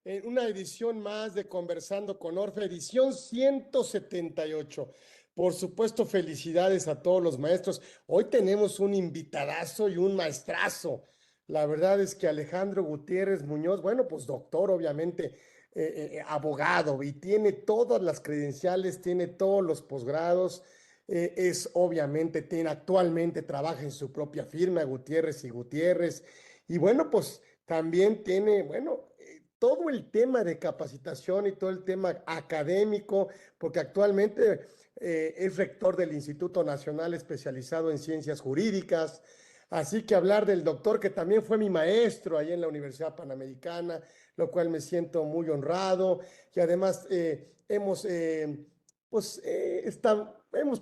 en una edición más de Conversando con Orfe, edición 178. Por supuesto, felicidades a todos los maestros. Hoy tenemos un invitadazo y un maestrazo. La verdad es que Alejandro Gutiérrez Muñoz, bueno, pues doctor, obviamente, abogado, y tiene todas las credenciales, tiene todos los posgrados. Es obviamente, actualmente trabaja en su propia firma, Gutiérrez y Gutiérrez. Y bueno, pues también tiene, bueno, todo el tema de capacitación y todo el tema académico, porque actualmente es rector del Instituto Nacional Especializado en Ciencias Jurídicas. Así que hablar del doctor, que también fue mi maestro ahí en la Universidad Panamericana, lo cual me siento muy honrado. Y además hemos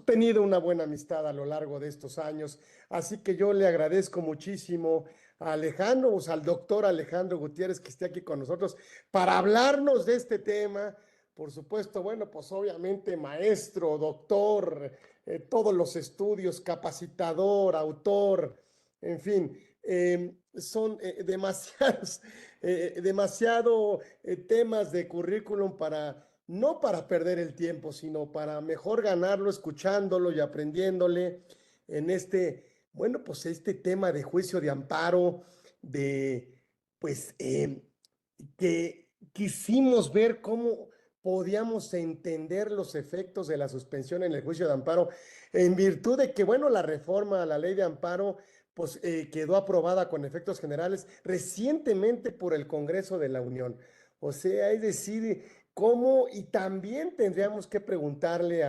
tenido una buena amistad a lo largo de estos años. Así que yo le agradezco muchísimo a Alejandro, pues al doctor Alejandro Gutiérrez, que esté aquí con nosotros para hablarnos de este tema. Por supuesto, bueno, pues obviamente maestro, doctor, todos los estudios, capacitador, autor, en fin, son demasiados, demasiado temas de currículum para, no para perder el tiempo, sino para mejor ganarlo escuchándolo y aprendiéndole en este, bueno, pues este tema de juicio de amparo, de, pues, que quisimos ver cómo podíamos entender los efectos de la suspensión en el juicio de amparo, en virtud de que, bueno, la reforma a la ley de amparo, pues quedó aprobada con efectos generales recientemente por el Congreso de la Unión. O sea, es decir, cómo, y también tendríamos que preguntarle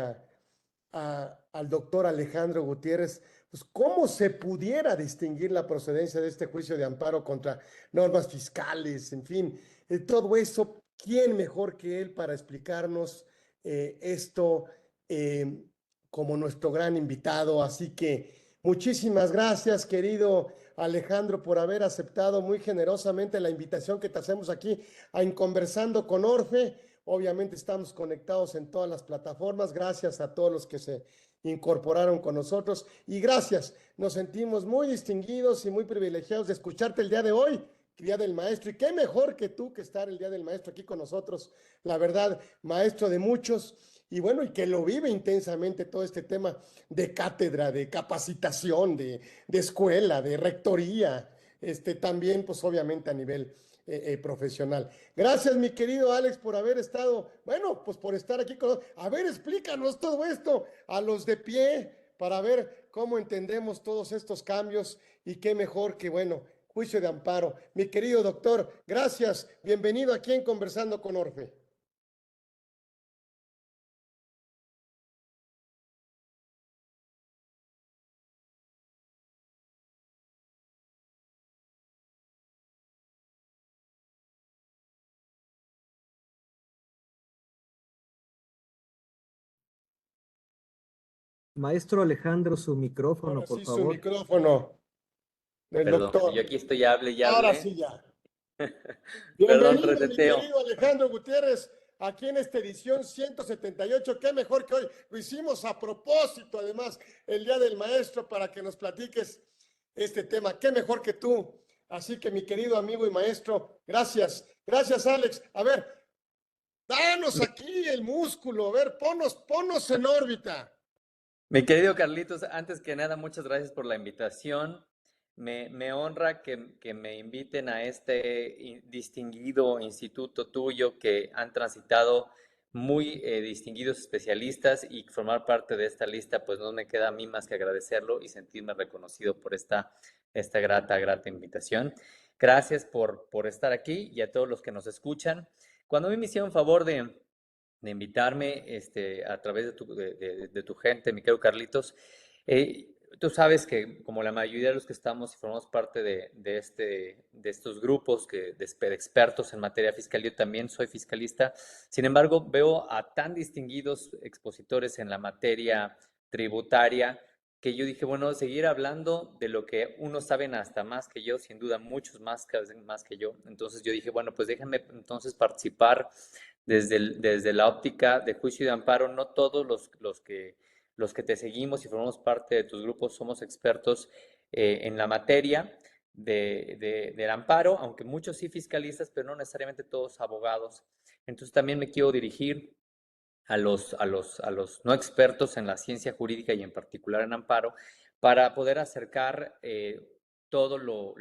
al doctor Alejandro Gutiérrez, pues cómo se pudiera distinguir la procedencia de este juicio de amparo contra normas fiscales, en fin, todo eso, ¿quién mejor que él para explicarnos esto eh, como nuestro gran invitado? Así que muchísimas gracias, querido Alejandro, por haber aceptado muy generosamente la invitación que te hacemos aquí a Conversando con Orfe. Obviamente estamos conectados en todas las plataformas. Gracias a todos los que se incorporaron con nosotros y gracias. Nos sentimos muy distinguidos y muy privilegiados de escucharte el día de hoy, Día del Maestro. Y qué mejor que tú que estar el Día del Maestro aquí con nosotros. La verdad, maestro de muchos. Y bueno, y que lo vive intensamente todo este tema de cátedra, de capacitación, de escuela, de rectoría, también pues obviamente a nivel profesional. Gracias, mi querido Alex, por haber estado, bueno, pues por estar aquí con nosotros. A ver, explícanos todo esto a los de pie para ver cómo entendemos todos estos cambios y qué mejor que, bueno, juicio de amparo. Mi querido doctor, gracias. Bienvenido aquí en Conversando con Orfe. Maestro Alejandro, su micrófono, Ahora por sí, su favor. micrófono del Perdón, yo doctor. aquí estoy hable y Ahora hable. sí ya. Perdón, Bienvenido, mi reseteo. querido Alejandro Gutiérrez, aquí en esta edición 178. Qué mejor que hoy. Lo hicimos a propósito, además, el Día del Maestro, para que nos platiques este tema. Qué mejor que tú. Así que, mi querido amigo y maestro, gracias. Gracias, Alex. A ver, danos aquí el músculo. A ver, ponos en órbita. Mi querido Carlitos, antes que nada, muchas gracias por la invitación. Me honra que me inviten a este distinguido instituto tuyo que han transitado muy distinguidos especialistas y formar parte de esta lista, pues no me queda a mí más que agradecerlo y sentirme reconocido por esta grata invitación. Gracias por estar aquí y a todos los que nos escuchan. Cuando a mí me hicieron favor de invitarme a través de tu gente, mi querido Carlitos. Tú sabes que como la mayoría de los que estamos y formamos parte de estos grupos de expertos en materia fiscal, yo también soy fiscalista. Sin embargo, veo a tan distinguidos expositores en la materia tributaria que yo dije, bueno, seguir hablando de lo que unos saben hasta más que yo, sin duda muchos más que yo. Entonces yo dije, bueno, pues déjenme entonces participar desde la óptica de juicio y de amparo. No todos los que te seguimos y formamos parte de tus grupos somos expertos en la materia. del amparo, aunque muchos sí fiscalistas, pero no necesariamente todos abogados. Entonces también me quiero dirigir a los no expertos en la ciencia jurídica y en particular en amparo, para poder acercar todo lo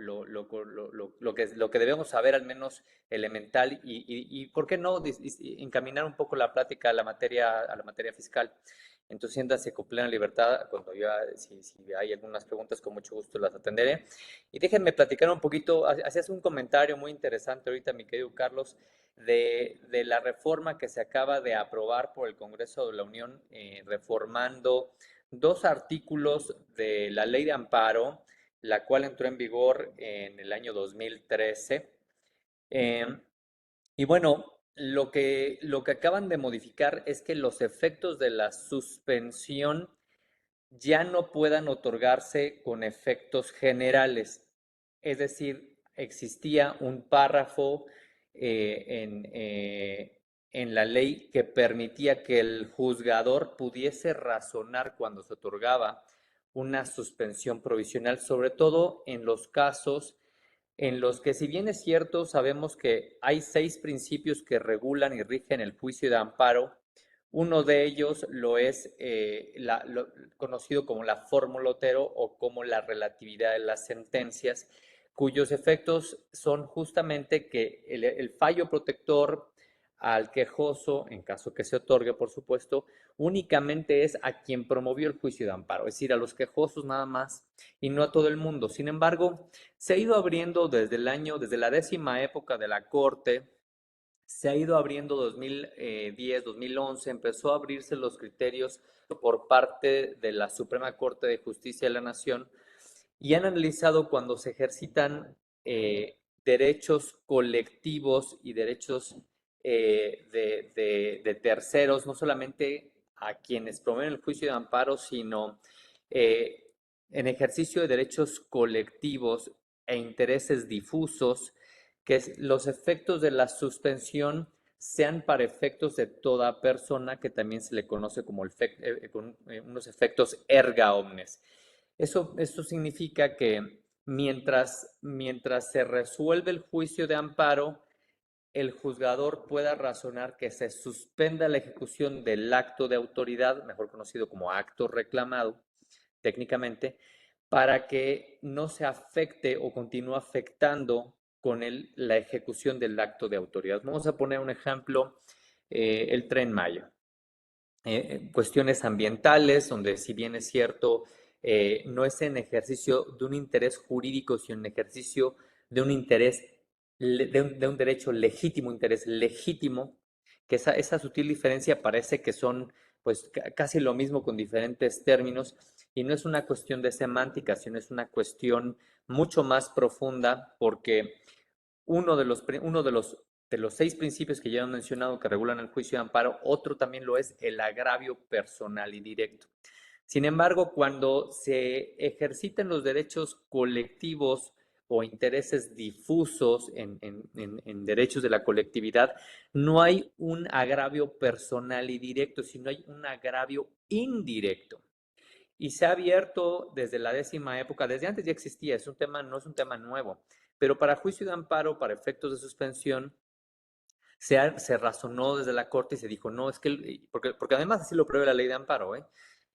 que debemos saber, al menos elemental, y ¿por qué no encaminar un poco la plática a la materia fiscal? Entonces, siéntase con plena libertad. Cuando si hay algunas preguntas, con mucho gusto las atenderé. Y déjenme platicar un poquito. Hacías un comentario muy interesante ahorita, mi querido Carlos, de la reforma que se acaba de aprobar por el Congreso de la Unión, reformando dos artículos de la Ley de Amparo, la cual entró en vigor en el año 2013. Eh, y bueno, lo que acaban de modificar es que los efectos de la suspensión ya no puedan otorgarse con efectos generales. Es decir, existía un párrafo en la ley que permitía que el juzgador pudiese razonar cuando se otorgaba una suspensión provisional, sobre todo en los casos en los que, si bien es cierto, sabemos que hay 6 principios que regulan y rigen el juicio de amparo. Uno de ellos lo es conocido como la fórmula Otero o como la relatividad de las sentencias, cuyos efectos son justamente que el fallo protector al quejoso, en caso que se otorgue, por supuesto, únicamente es a quien promovió el juicio de amparo, es decir, a los quejosos nada más y no a todo el mundo. Sin embargo, se ha ido abriendo desde la 10ª época de la Corte, se ha ido abriendo 2010, 2011, empezó a abrirse los criterios por parte de la Suprema Corte de Justicia de la Nación, y han analizado cuando se ejercitan derechos colectivos y derechos de terceros, no solamente a quienes promueven el juicio de amparo, sino eh, en ejercicio de derechos colectivos e intereses difusos, que los efectos de la suspensión sean para efectos de toda persona, que también se le conoce como unos efectos erga omnes. Esto significa que mientras se resuelve el juicio de amparo, el juzgador pueda razonar que se suspenda la ejecución del acto de autoridad, mejor conocido como acto reclamado técnicamente, para que no se afecte o continúe afectando con la ejecución del acto de autoridad. Vamos a poner un ejemplo, el Tren Maya. Cuestiones ambientales, donde, si bien es cierto, no es en ejercicio de un interés jurídico, sino en ejercicio de un interés, de un derecho legítimo, interés legítimo, que esa sutil diferencia parece que son pues casi lo mismo con diferentes términos, y no es una cuestión de semántica, sino es una cuestión mucho más profunda, porque uno de los 6 principios que ya hemos mencionado que regulan el juicio de amparo, otro también lo es el agravio personal y directo. Sin embargo, cuando se ejercitan los derechos colectivos o intereses difusos en derechos de la colectividad, no hay un agravio personal y directo, sino hay un agravio indirecto. Y se ha abierto desde la 10ª época, desde antes ya existía, no es un tema nuevo, pero para juicio de amparo, para efectos de suspensión, se razonó desde la Corte y se dijo, no, es que, porque además así lo prevé la ley de amparo,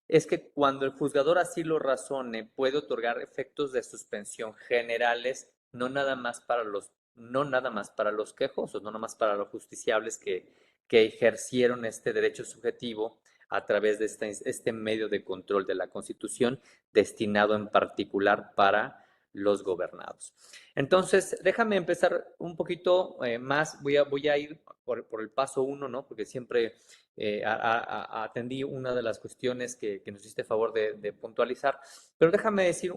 es que cuando el juzgador así lo razone, puede otorgar efectos de suspensión generales, no nada más para los quejosos, no nada más para los justiciables que ejercieron este derecho subjetivo a través de este medio de control de la Constitución, destinado en particular para los gobernados. Entonces, déjame empezar un poquito más. Voy a ir por el paso 1, ¿no? Porque siempre atendí una de las cuestiones que nos hiciste favor de puntualizar. Pero déjame decir,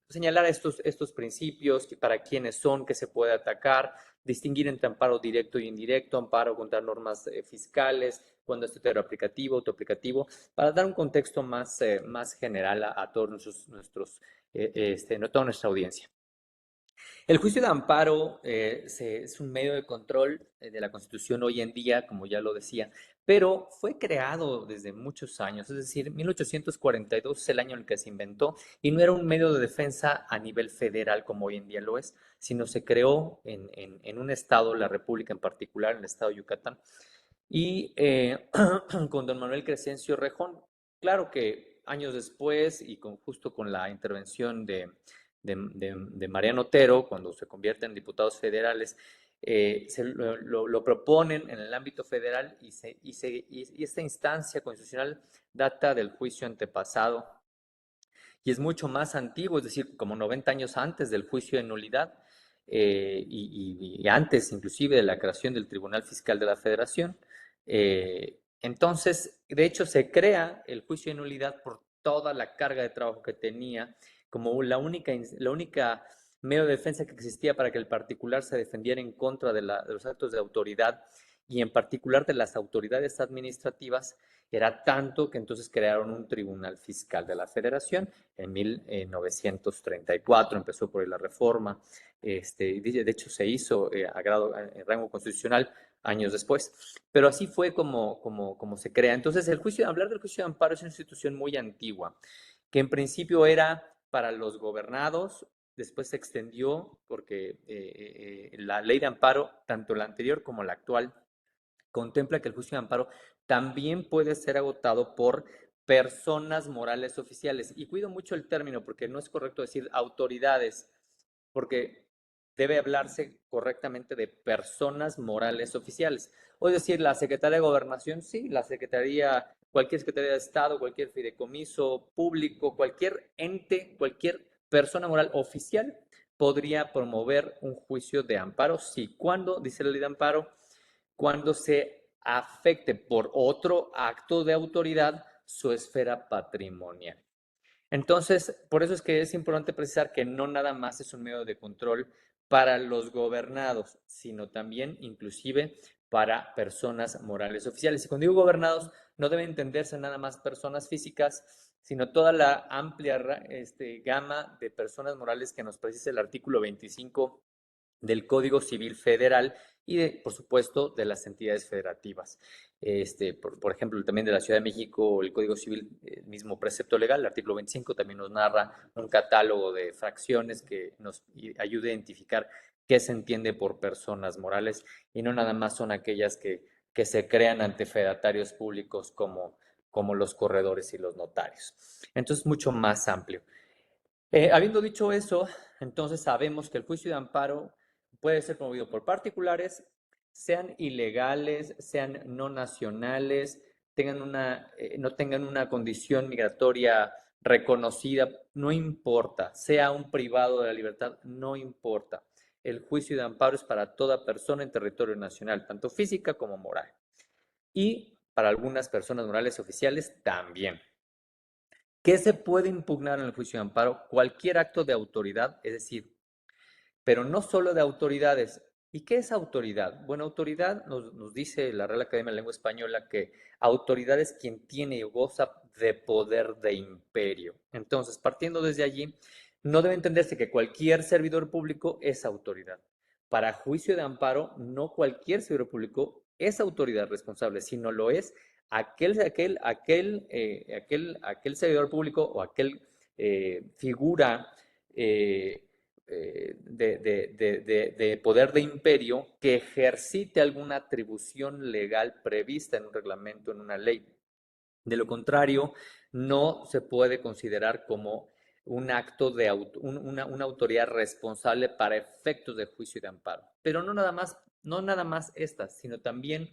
señalar estos principios, para quiénes son, qué se puede atacar, distinguir entre amparo directo y indirecto, amparo contra normas fiscales, cuando es heteroaplicativo, autoaplicativo, para dar un contexto más general a todos toda nuestra audiencia. El juicio de amparo es un medio de control de la Constitución hoy en día, como ya lo decía, pero fue creado desde muchos años, es decir, 1842 es el año en el que se inventó y no era un medio de defensa a nivel federal como hoy en día lo es, sino se creó en un estado, la República en particular, en el estado de Yucatán, y con don Manuel Crescencio Rejón. Claro que años después y justo con la intervención de Mariano Otero, cuando se convierte en diputados federales, lo proponen en el ámbito federal y esta instancia constitucional data del juicio antepasado y es mucho más antiguo, es decir, como 90 años antes del juicio de nulidad y antes inclusive de la creación del Tribunal Fiscal de la Federación. Entonces, de hecho, se crea el juicio de nulidad por toda la carga de trabajo que tenía, como la única medio de defensa que existía para que el particular se defendiera en contra de los actos de autoridad y en particular de las autoridades administrativas, era tanto que entonces crearon un Tribunal Fiscal de la Federación en 1934, empezó por la reforma, de hecho se hizo en rango constitucional años después, pero así fue como se crea. Entonces, hablar del juicio de amparo es una institución muy antigua, que en principio era para los gobernados, después se extendió porque la ley de amparo, tanto la anterior como la actual, contempla que el juicio de amparo también puede ser agotado por personas morales oficiales. Y cuido mucho el término porque no es correcto decir autoridades, porque debe hablarse correctamente de personas morales oficiales. O es decir, la Secretaría de Gobernación, sí, la Secretaría, cualquier Secretaría de Estado, cualquier fideicomiso público, cualquier ente, cualquier persona moral oficial podría promover un juicio de amparo, sí. ¿Cuándo? Dice la ley de amparo, cuando se afecte por otro acto de autoridad su esfera patrimonial. Entonces, por eso es que es importante precisar que no nada más es un medio de control para los gobernados, sino también inclusive para personas morales oficiales. Y cuando digo gobernados, no debe entenderse nada más personas físicas, sino toda la amplia gama de personas morales que nos precisa el artículo 25 del Código Civil Federal y, por supuesto, de las entidades federativas. Por ejemplo, también de la Ciudad de México, el Código Civil, el mismo precepto legal, el artículo 25, también nos narra un catálogo de fracciones que nos ayuda a identificar qué se entiende por personas morales y no nada más son aquellas que se crean ante fedatarios públicos como los corredores y los notarios. Entonces, mucho más amplio. Habiendo dicho eso, entonces sabemos que el juicio de amparo puede ser promovido por particulares, sean ilegales, sean no nacionales, no tengan una condición migratoria reconocida, no importa, sea un privado de la libertad, no importa. El juicio de amparo es para toda persona en territorio nacional, tanto física como moral. Y para algunas personas morales oficiales también. ¿Qué se puede impugnar en el juicio de amparo? Cualquier acto de autoridad, es decir, pero no solo de autoridades. ¿Y qué es autoridad? Bueno, autoridad nos dice la Real Academia de Lengua Española que autoridad es quien tiene y goza de poder de imperio. Entonces, partiendo desde allí, no debe entenderse que cualquier servidor público es autoridad. Para juicio de amparo, no cualquier servidor público es autoridad responsable, sino lo es aquel servidor público o aquel figura de poder de imperio que ejercite alguna atribución legal prevista en un reglamento, en una ley. De lo contrario, no se puede considerar como un acto de una autoridad responsable para efectos de juicio y de amparo. Pero no nada más estas, sino también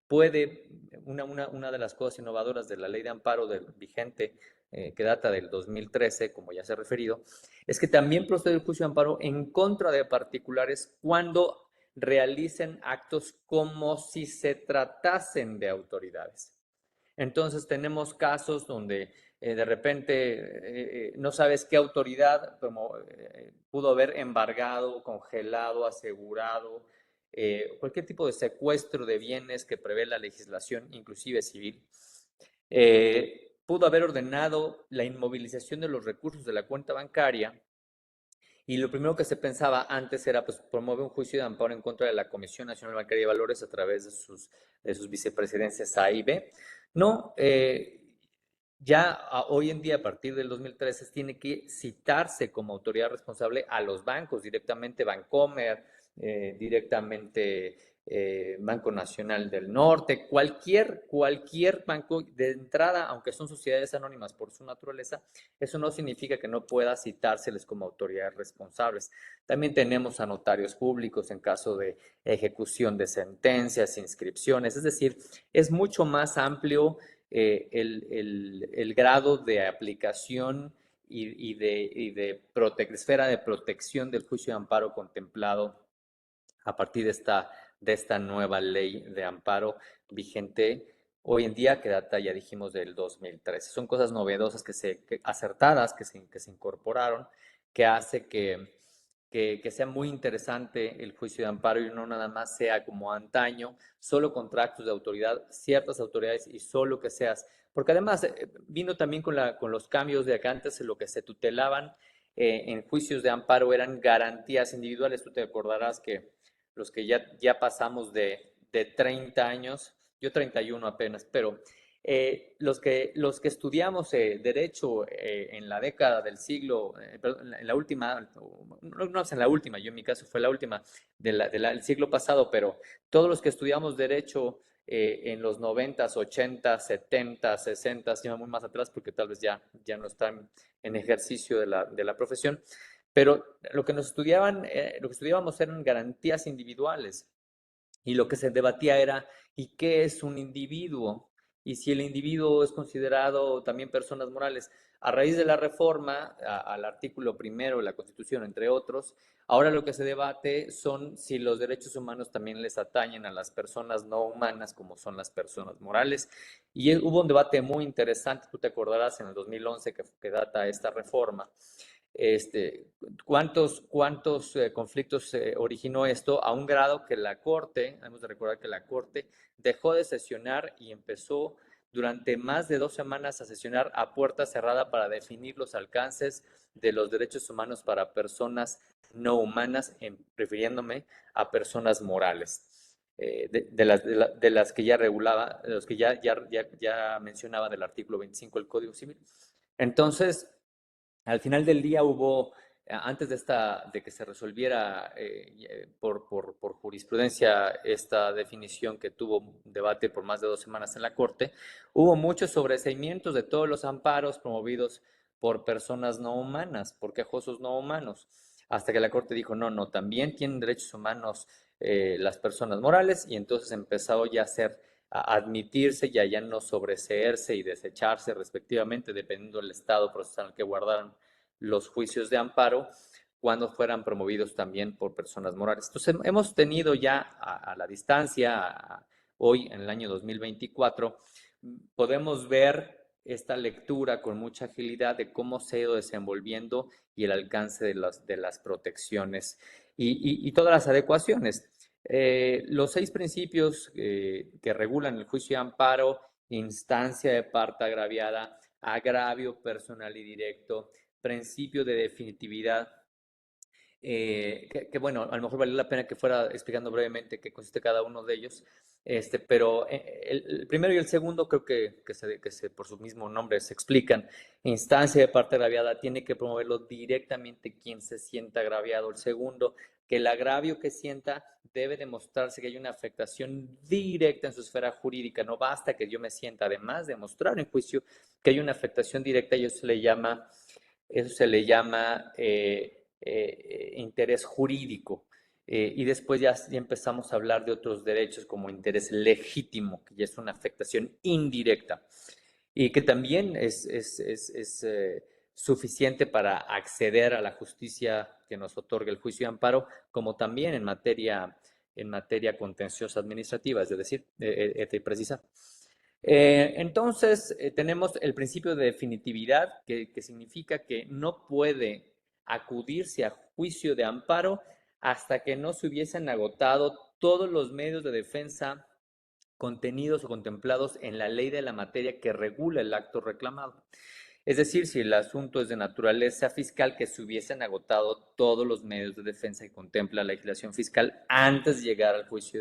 puede, una de las cosas innovadoras de la ley de amparo vigente, que data del 2013, como ya se ha referido, es que también procede el juicio de amparo en contra de particulares cuando realicen actos como si se tratasen de autoridades. Entonces tenemos casos donde de repente no sabes qué autoridad pudo haber embargado, congelado, asegurado, cualquier tipo de secuestro de bienes que prevé la legislación, inclusive civil. Pudo haber ordenado la inmovilización de los recursos de la cuenta bancaria Y lo primero que se pensaba antes era pues, promover un juicio de amparo en contra de la Comisión Nacional Bancaria de Valores a través de sus vicepresidencias A y B. No, hoy en día, a partir del 2013, tiene que citarse como autoridad responsable a los bancos, directamente Bancomer, directamente Banco Nacional del Norte, cualquier banco de entrada, aunque son sociedades anónimas por su naturaleza, eso no significa que no pueda citárseles como autoridades responsables. También tenemos a notarios públicos en caso de ejecución de sentencias, inscripciones, es decir, es mucho más amplio el grado de aplicación y de esfera de protección del juicio de amparo contemplado a partir de esta nueva ley de amparo vigente hoy en día, que data, ya dijimos, del 2013. Son cosas novedosas acertadas que se incorporaron, que hace que sea muy interesante el juicio de amparo y no nada más sea como antaño, solo contra actos de autoridad, ciertas autoridades y solo que seas. Porque además vino también con los cambios de acá antes, lo que se tutelaban en juicios de amparo eran garantías individuales. Tú te acordarás que los que ya pasamos de 30 años, yo 31 apenas, pero los que estudiamos derecho en la década del siglo, perdón, en la última, no es en la última, yo en mi caso fue la última del siglo pasado, pero todos los que estudiamos derecho en los 90s, 80s, 70s, 60s, ya muy más atrás porque tal vez ya no están en ejercicio de la profesión, pero lo que estudiábamos eran garantías individuales y lo que se debatía era, ¿y qué es un individuo? Y si el individuo es considerado también personas morales. A raíz de la reforma al artículo primero de la Constitución, entre otros, ahora lo que se debate son si los derechos humanos también les atañen a las personas no humanas como son las personas morales. Y hubo un debate muy interesante, tú te acordarás, en el 2011 que data esta reforma, este, cuántos conflictos originó esto a un grado que la Corte, hemos de recordar que la Corte dejó de sesionar y empezó durante más de 2 semanas a sesionar a puerta cerrada para definir los alcances de los derechos humanos para personas no humanas, refiriéndome a personas morales. De las que ya regulaba, de los que ya mencionaba del artículo 25 del Código Civil. Entonces, al final del día hubo, antes de que se resolviera por jurisprudencia esta definición que tuvo debate por más de 2 semanas en la Corte, hubo muchos sobreseimientos de todos los amparos promovidos por personas no humanas, por quejosos no humanos, hasta que la Corte dijo, no, también tienen derechos humanos las personas morales, y entonces empezó ya a admitirse y a ya no sobreseerse y desecharse respectivamente, dependiendo del estado procesal que guardaran los juicios de amparo, cuando fueran promovidos también por personas morales. Entonces, hemos tenido ya a la distancia, hoy en el año 2024, podemos ver esta lectura con mucha agilidad de cómo se ha ido desenvolviendo y el alcance de las protecciones y todas las adecuaciones. Los 6 principios que regulan el juicio de amparo: instancia de parte agraviada, agravio personal y directo, principio de definitividad, bueno, a lo mejor vale la pena que fuera explicando brevemente qué consiste cada uno de ellos, pero el primero y el segundo creo que por su mismo nombre se explican. Instancia de parte agraviada, tiene que promoverlo directamente quien se sienta agraviado. El segundo, que el agravio que sienta debe demostrarse que hay una afectación directa en su esfera jurídica. No basta que yo me sienta, además de mostrar en juicio que hay una afectación directa, y eso se le llama interés jurídico. Y después ya empezamos a hablar de otros derechos como interés legítimo, que ya es una afectación indirecta y que también es suficiente para acceder a la justicia que nos otorga el juicio de amparo, como también en materia contenciosa administrativa, es decir, precisar. Entonces, tenemos el principio de definitividad, que significa que no puede acudirse a juicio de amparo hasta que no se hubiesen agotado todos los medios de defensa contenidos o contemplados en la ley de la materia que regula el acto reclamado. Es decir, si el asunto es de naturaleza fiscal, que se hubiesen agotado todos los medios de defensa que contempla la legislación fiscal antes de llegar al juicio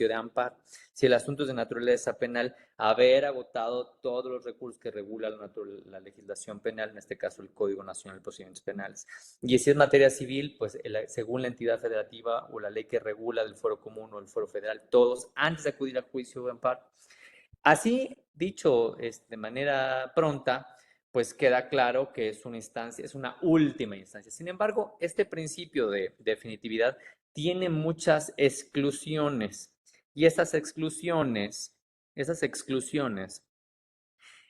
de amparo. Si el asunto es de naturaleza penal, haber agotado todos los recursos que regula la legislación penal, en este caso el Código Nacional de Procedimientos Penales. Y si es materia civil, pues según la entidad federativa o la ley que regula del fuero común o el fuero federal, todos antes de acudir al juicio de amparo. Así, dicho de manera pronta, pues queda claro que es una instancia, es una última instancia. Sin embargo, este principio de definitividad tiene muchas exclusiones y esas exclusiones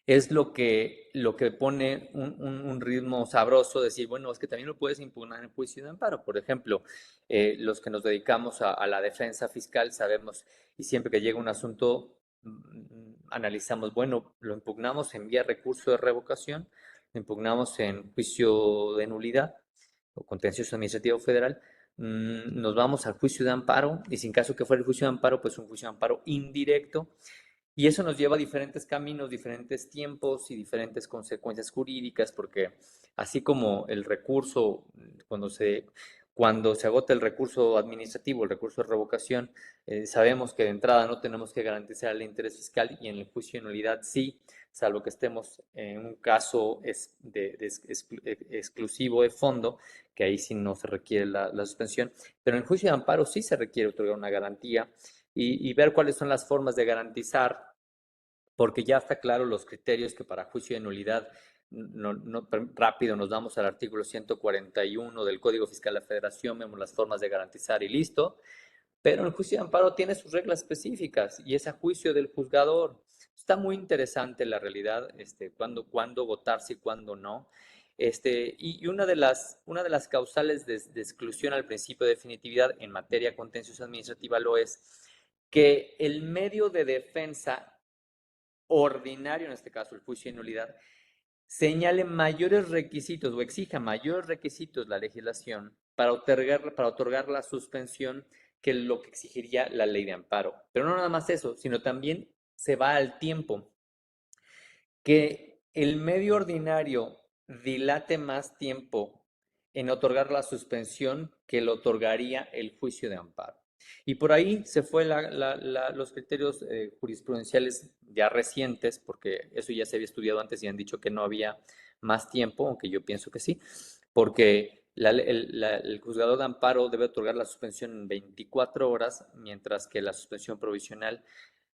es lo que pone un ritmo sabroso, decir, bueno, es que también lo puedes impugnar en juicio de amparo. Por ejemplo, los que nos dedicamos a la defensa fiscal sabemos, y siempre que llega un asunto, analizamos, bueno, lo impugnamos en vía recurso de revocación, lo impugnamos en juicio de nulidad o contencioso administrativo federal, nos vamos al juicio de amparo, y sin caso que fuera el juicio de amparo, pues un juicio de amparo indirecto, y eso nos lleva a diferentes caminos, diferentes tiempos y diferentes consecuencias jurídicas, porque así como el recurso, cuando se agota el recurso administrativo, el recurso de revocación, sabemos que de entrada no tenemos que garantizar el interés fiscal, y en el juicio de nulidad sí, salvo que estemos en un caso exclusivo de fondo, que ahí sí no se requiere la suspensión, pero en el juicio de amparo sí se requiere otorgar una garantía y ver cuáles son las formas de garantizar, porque ya está claro los criterios que para juicio de nulidad, rápido nos vamos al artículo 141 del Código Fiscal de la Federación, vemos las formas de garantizar y listo, pero el juicio de amparo tiene sus reglas específicas y es a juicio del juzgador. Está muy interesante la realidad, cuándo votarse y cuándo no. Y una de las causales de exclusión al principio de definitividad en materia contenciosa administrativa lo es que el medio de defensa ordinario, en este caso el juicio de nulidad, señale mayores requisitos o exija mayores requisitos la legislación para otorgar la suspensión que lo que exigiría la ley de amparo. Pero no nada más eso, sino también se va al tiempo. Que el medio ordinario dilate más tiempo en otorgar la suspensión que lo otorgaría el juicio de amparo. Y por ahí se fue los criterios jurisprudenciales ya recientes, porque eso ya se había estudiado antes y han dicho que no había más tiempo, aunque yo pienso que sí, porque el juzgador de amparo debe otorgar la suspensión en 24 horas, mientras que la suspensión provisional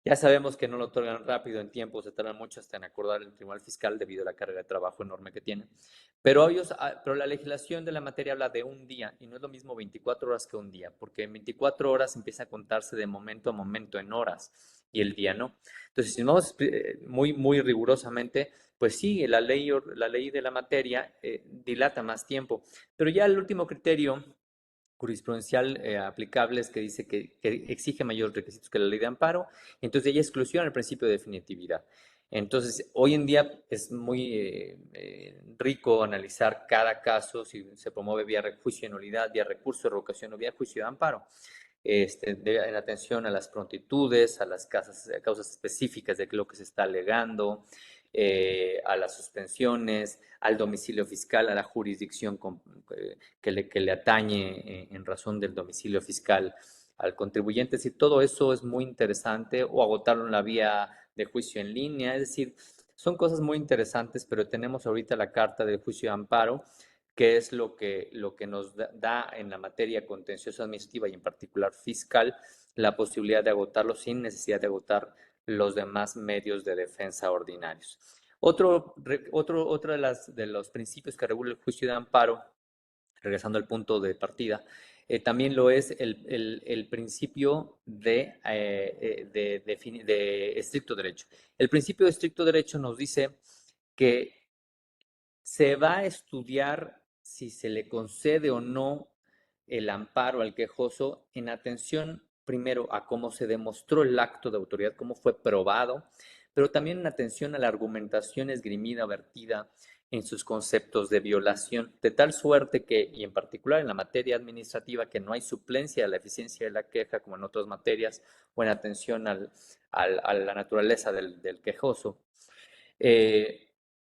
ya sabemos que no lo otorgan rápido en tiempo, se tardan mucho hasta en acordar el Tribunal Fiscal debido a la carga de trabajo enorme que tienen. Pero la legislación de la materia habla de un día y no es lo mismo 24 horas que un día, porque en 24 horas empieza a contarse de momento a momento en horas y el día no. Entonces, si vamos muy rigurosamente, pues sí, la ley de la materia dilata más tiempo. Pero ya el último criterio jurisprudencial aplicables que dice que exige mayores requisitos que la ley de amparo, entonces ella exclusiona el principio de definitividad. Entonces, hoy en día es muy rico analizar cada caso, si se promueve vía juicio de nulidad, vía recurso de revocación o vía juicio de amparo, en atención a las prontitudes, a las causas específicas de lo que se está alegando, a las suspensiones, al domicilio fiscal, a la jurisdicción que le atañe en razón del domicilio fiscal al contribuyente. Es decir, todo eso es muy interesante, o agotarlo en la vía de juicio en línea. Es decir, son cosas muy interesantes, pero tenemos ahorita la carta de juicio de amparo, que es lo que nos da en la materia contenciosa administrativa y en particular fiscal la posibilidad de agotarlo sin necesidad de agotar los demás medios de defensa ordinarios. Otro de los principios que regula el juicio de amparo, regresando al punto de partida, también lo es el principio de estricto derecho. El principio de estricto derecho nos dice que se va a estudiar si se le concede o no el amparo al quejoso en atención primero a cómo se demostró el acto de autoridad, cómo fue probado, pero también en atención a la argumentación esgrimida, vertida en sus conceptos de violación, de tal suerte que, y en particular en la materia administrativa, que no hay suplencia de la eficiencia de la queja como en otras materias, o en atención a la naturaleza del quejoso.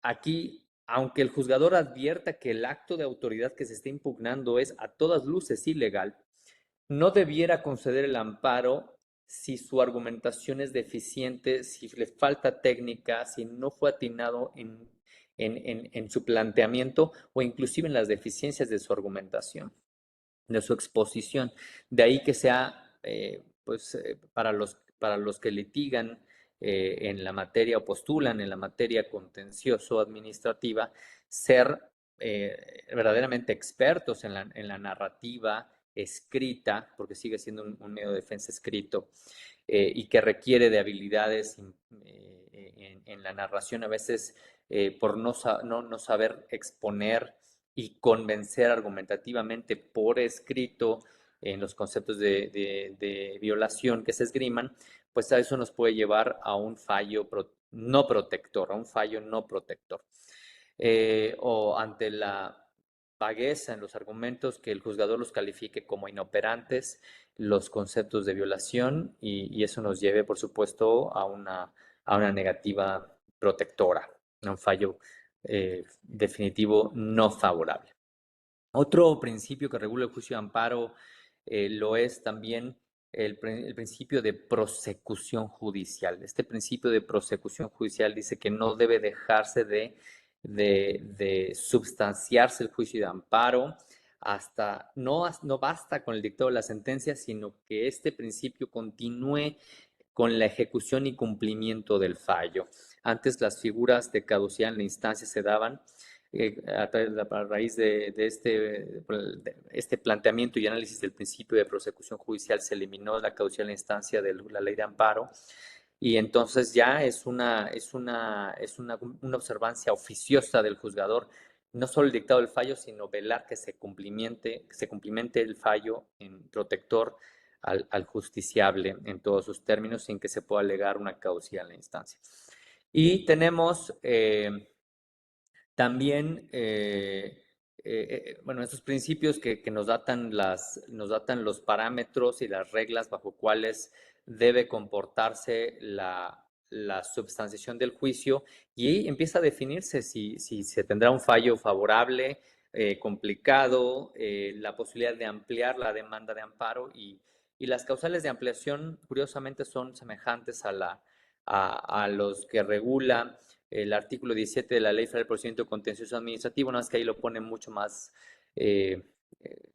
aquí, aunque el juzgador advierta que el acto de autoridad que se está impugnando es a todas luces ilegal, no debiera conceder el amparo si su argumentación es deficiente, si le falta técnica, si no fue atinado en su planteamiento o inclusive en las deficiencias de su argumentación, de su exposición. De ahí que sea, para los que litigan en la materia o postulan en la materia contencioso-administrativa, ser verdaderamente expertos en la narrativa escrita, porque sigue siendo un medio de defensa escrito, y que requiere de habilidades en la narración, a veces por no saber exponer y convencer argumentativamente por escrito en los conceptos de violación que se esgriman, pues a eso nos puede llevar a un fallo no protector, a un fallo no protector. O ante la vagueza en los argumentos, que el juzgador los califique como inoperantes los conceptos de violación y eso nos lleve, por supuesto, a una negativa protectora, a un fallo definitivo no favorable. Otro principio que regula el juicio de amparo lo es también el principio de prosecución judicial. Este principio de prosecución judicial dice que no debe dejarse de substanciarse el juicio de amparo hasta, no basta con el dictado de la sentencia, sino que este principio continúe con la ejecución y cumplimiento del fallo. Antes las figuras de caducidad en la instancia se daban a raíz de este planteamiento y análisis del principio de prosecución judicial. Se eliminó la caducidad en la instancia de la ley de amparo y entonces ya es una observancia oficiosa del juzgador, no solo el dictado del fallo, sino velar que se cumplimente el fallo en protector al justiciable en todos sus términos sin que se pueda alegar una caducidad en la instancia. Y tenemos también, bueno, esos principios que nos datan los parámetros y las reglas bajo cuales debe comportarse la substanciación del juicio y empieza a definirse si se tendrá un fallo favorable, complicado, la posibilidad de ampliar la demanda de amparo y las causales de ampliación, curiosamente, son semejantes a los que regula el artículo 17 de la Ley Federal del Procedimiento Contencioso Administrativo, nada más que ahí lo pone mucho más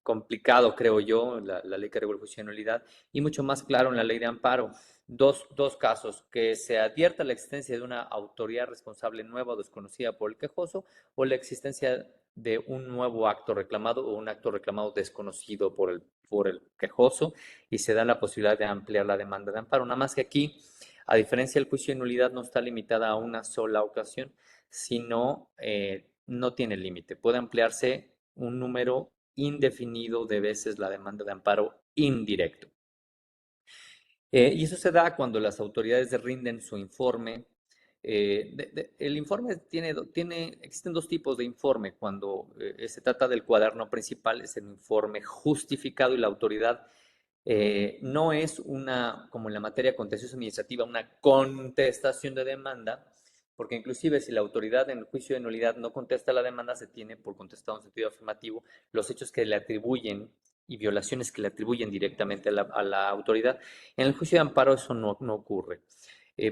complicado, creo yo, la ley que regula el juicio de nulidad, y mucho más claro en la ley de amparo. Dos casos: que se advierta la existencia de una autoridad responsable nueva o desconocida por el quejoso, o la existencia de un nuevo acto reclamado o un acto reclamado desconocido por el quejoso, y se da la posibilidad de ampliar la demanda de amparo. Nada más que aquí, a diferencia del juicio de nulidad, no está limitada a una sola ocasión, sino no tiene límite. Puede ampliarse un número indefinido de veces la demanda de amparo indirecto. Y eso se da cuando las autoridades rinden su informe. El informe existen dos tipos de informe. Cuando se trata del cuaderno principal, es el informe justificado y la autoridad no es como en la materia contenciosa administrativa, una contestación de demanda, porque inclusive si la autoridad en el juicio de nulidad no contesta la demanda, se tiene por contestado en sentido afirmativo los hechos que le atribuyen y violaciones que le atribuyen directamente a la autoridad. En el juicio de amparo eso no ocurre.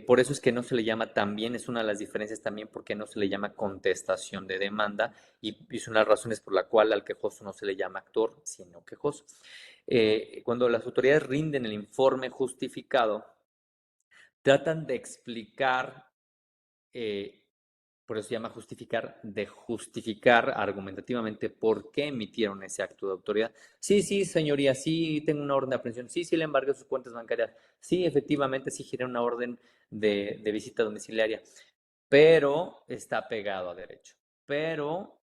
Por eso es que no se le llama también, es una de las diferencias también porque no se le llama contestación de demanda y son las razones por la cual al quejoso no se le llama actor, sino quejoso. Cuando las autoridades rinden el informe justificado, tratan de explicar, por eso se llama justificar, de justificar argumentativamente por qué emitieron ese acto de autoridad. Sí, señoría, sí tengo una orden de aprehensión, sí le embargué sus cuentas bancarias, sí, efectivamente, sí giré una orden de visita domiciliaria, pero está pegado a derecho, pero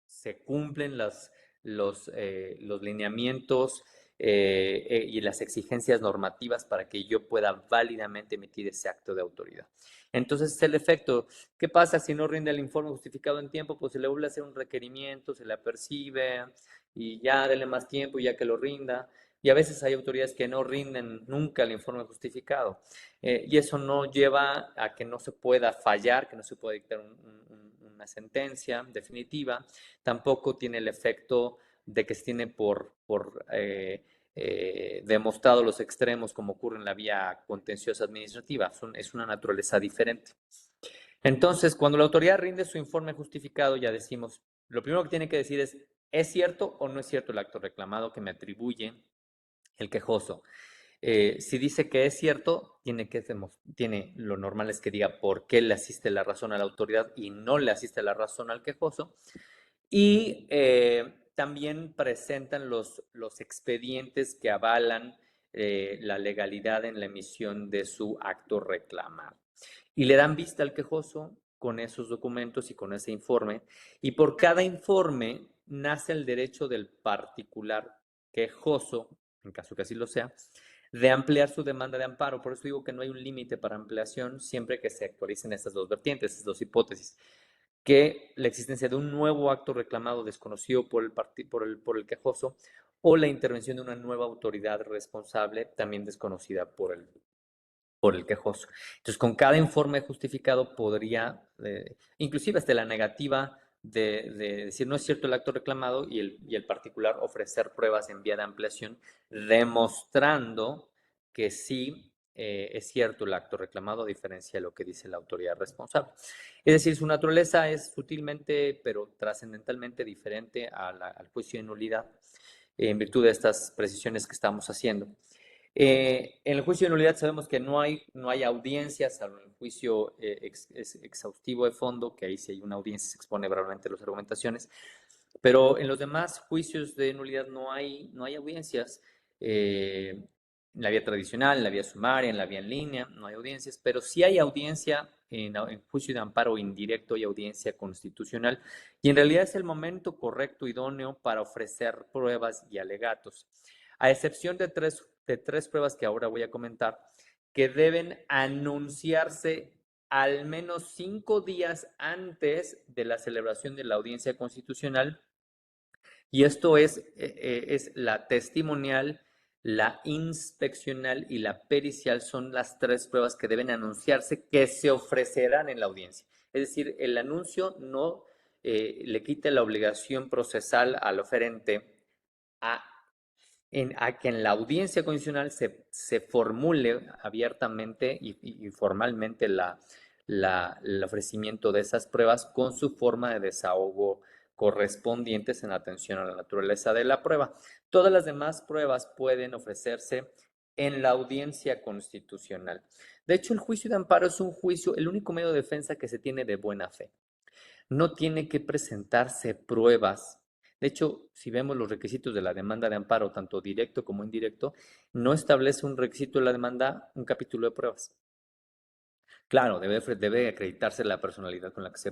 se cumplen los lineamientos y las exigencias normativas para que yo pueda válidamente emitir ese acto de autoridad. Entonces, es el efecto. ¿Qué pasa si no rinde el informe justificado en tiempo? Pues se le vuelve a hacer un requerimiento, se le apercibe y ya dele más tiempo ya que lo rinda. Y a veces hay autoridades que no rinden nunca el informe justificado. Y eso no lleva a que no se pueda fallar, que no se pueda dictar una sentencia definitiva, tampoco tiene el efecto de que se tiene demostrado los extremos como ocurre en la vía contenciosa administrativa. Es una naturaleza diferente. Entonces, cuando la autoridad rinde su informe justificado, ya decimos, lo primero que tiene que decir ¿es cierto o no es cierto el acto reclamado que me atribuye el quejoso? Si dice que es cierto, lo normal es que diga por qué le asiste la razón a la autoridad y no le asiste la razón al quejoso. Y también presentan los expedientes que avalan la legalidad en la emisión de su acto reclamado. Y le dan vista al quejoso con esos documentos y con ese informe. Y por cada informe nace el derecho del particular quejoso, en caso que así lo sea, de ampliar su demanda de amparo. Por eso digo que no hay un límite para ampliación siempre que se actualicen estas dos vertientes, estas dos hipótesis, que la existencia de un nuevo acto reclamado desconocido por el quejoso o la intervención de una nueva autoridad responsable también desconocida por el quejoso. Entonces, con cada informe justificado podría, inclusive hasta la negativa de decir no es cierto el acto reclamado y el particular ofrecer pruebas en vía de ampliación, demostrando que sí es cierto el acto reclamado, a diferencia de lo que dice la autoridad responsable. Es decir, su naturaleza es sutilmente, pero trascendentalmente diferente al juicio de nulidad, en virtud de estas precisiones que estamos haciendo. En el juicio de nulidad sabemos que no hay audiencias, salvo en el juicio exhaustivo de fondo, que ahí sí hay una audiencia, se expone brevemente las argumentaciones, pero en los demás juicios de nulidad no hay audiencias. En la vía tradicional, en la vía sumaria, en la vía en línea, no hay audiencias, pero sí hay audiencia en juicio de amparo indirecto y audiencia constitucional, y en realidad es el momento correcto, idóneo, para ofrecer pruebas y alegatos, a excepción de tres pruebas que ahora voy a comentar, que deben anunciarse al menos 5 días antes de la celebración de la audiencia constitucional, y esto es la testimonial, la inspeccional y la pericial. Son las 3 pruebas que deben anunciarse que se ofrecerán en la audiencia. Es decir, el anuncio no le quita la obligación procesal al oferente a que en la audiencia condicional se formule abiertamente y formalmente el ofrecimiento de esas pruebas con su forma de desahogo correspondientes en atención a la naturaleza de la prueba. Todas las demás pruebas pueden ofrecerse en la audiencia constitucional. De hecho, el juicio de amparo es un juicio, el único medio de defensa que se tiene de buena fe. No tiene que presentarse pruebas. De hecho, si vemos los requisitos de la demanda de amparo, tanto directo como indirecto, no establece un requisito de la demanda, un capítulo de pruebas. Claro, debe acreditarse la personalidad con la que se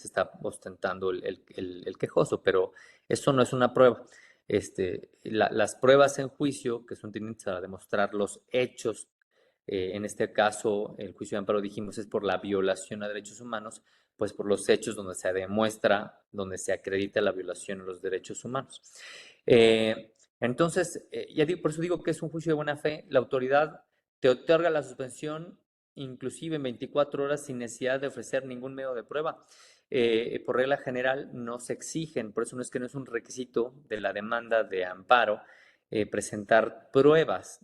está ostentando el quejoso, pero eso no es una prueba. Las pruebas en juicio, que son tendientes a demostrar los hechos, en este caso, el juicio de amparo, dijimos, es por la violación a derechos humanos, pues por los hechos donde se demuestra, donde se acredita la violación a los derechos humanos. Entonces, por eso digo que es un juicio de buena fe. La autoridad te otorga la suspensión inclusive en 24 horas sin necesidad de ofrecer ningún medio de prueba. Por regla general no se exigen, por eso no es un requisito de la demanda de amparo presentar pruebas.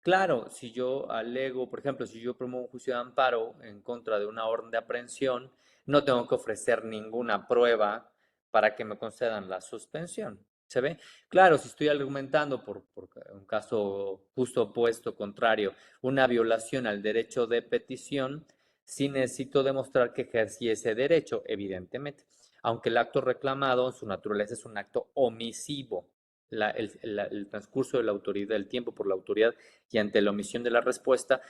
Claro, si yo alego, por ejemplo, si yo promuevo un juicio de amparo en contra de una orden de aprehensión, no tengo que ofrecer ninguna prueba para que me concedan la suspensión. ¿Se ve? Claro, si estoy argumentando por un caso justo opuesto, contrario, una violación al derecho de petición, sí necesito demostrar que ejercí ese derecho, evidentemente. Aunque el acto reclamado, en su naturaleza, es un acto omisivo. El transcurso de la autoridad, del tiempo por la autoridad y ante la omisión de la respuesta